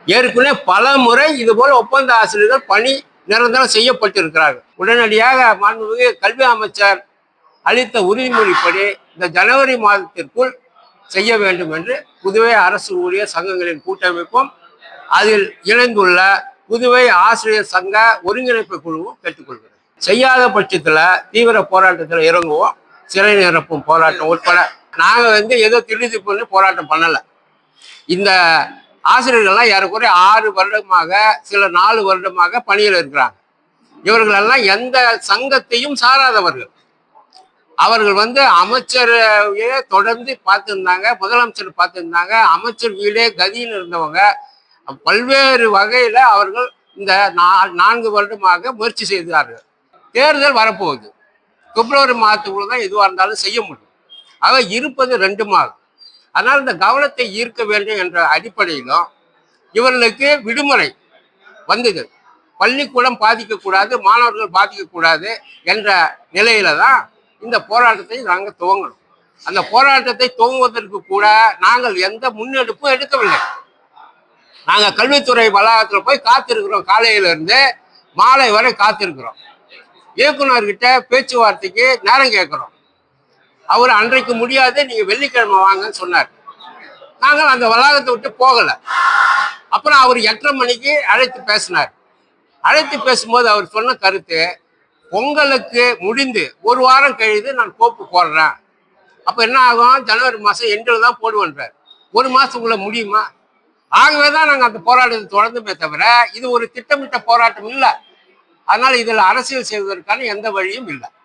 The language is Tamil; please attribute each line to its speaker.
Speaker 1: ஏற்கனவே பல முறை இதுபோல ஒப்பந்த ஆசிரியர்கள் பணி நிரந்தரம் செய்யப்பட்டிருக்கிறார்கள். உடனடியாக மாண்புமிகு கல்வி அமைச்சர் அளித்த உறுதிமொழிப்படி இந்த ஜனவரி மாதத்திற்குள் செய்ய வேண்டும் என்று புதுவை அரசு ஊழியர் சங்கங்களின் கூட்டமைப்பும் அதில் இணைந்துள்ள புதுவை ஆசிரியர் சங்க ஒருங்கிணைப்பு குழுவும் கேட்டுக்கொள்கிறது. செய்யாத பட்சத்துல தீவிர போராட்டத்தில் இறங்குவோம். சிறை நிரப்பும் போராட்டம் உட்பட நாங்க ஏதோ திருதி பண்ணி போராட்டம் பண்ணல. இந்த ஆசிரியர்கள்லாம் ஏறக்குறைய 6 வருடமாக, சில 4 வருடமாக பணியில் இருக்கிறாங்க. இவர்களெல்லாம் எந்த சங்கத்தையும் சாராதவர்கள். அவர்கள் அமைச்சரையே தொடர்ந்து பார்த்துருந்தாங்க, முதலமைச்சர் பார்த்துருந்தாங்க, அமைச்சர் வீடே கதியில் இருந்தவங்க. பல்வேறு வகையில அவர்கள் இந்த 4 வருடமாக முயற்சி செய்தார்கள். தேர்தல் வரப்போகுது. பிப்ரவரி மாதத்துக்குள்ள தான் எதுவாக இருந்தாலும் செய்ய முடியும். ஆக இருப்பது 2 மாதம். அதனால் இந்த கவனத்தை ஈர்க்க வேண்டும் என்ற அடிப்படையிலும் இவர்களுக்கு விடுமுறை வந்தது. பள்ளிக்கூடம் பாதிக்கக்கூடாது, மாணவர்கள் பாதிக்கக்கூடாது என்ற நிலையில தான் இந்த போராட்டத்தை நாங்கள் துவங்கணும். அந்த போராட்டத்தை துவங்குவதற்கு கூட நாங்கள் எந்த முன்னெடுப்பும் எடுக்கவில்லை. நாங்கள் கல்வித்துறை வளாகத்தில் போய் காத்திருக்கிறோம். காலையிலிருந்து மாலை வரை காத்திருக்கிறோம். இயக்குநர்கிட்ட பேச்சுவார்த்தைக்கு நேரம் கேட்கிறோம். அவர் அன்றைக்கு முடியாது, நீங்க வெள்ளிக்கிழமை வாங்கன்னு சொன்னார். நாங்கள் அந்த வளாகத்தை விட்டு போகல. அப்புறம் அவர் 8:30 மணிக்கு அழைத்து பேசினார். அழைத்து பேசும்போது அவர் சொன்ன கருத்து, பொங்கலுக்கு முடிந்து 1 வாரம் கழித்து நான் கோப்பு போடுறேன். அப்ப என்ன ஆகும்? ஜனவரி மாதம் எண்டில் தான் போடுவேன்றார். 1 மாசத்துக்குள்ள முடியுமா? ஆகவே தான் நாங்கள் அந்த போராட்டத்தை தொடர்ந்துமே தவிர இது ஒரு திட்டமிட்ட போராட்டம் இல்லை. அதனால இதில் அரசியல் செய்வதற்கான எந்த வழியும் இல்லை.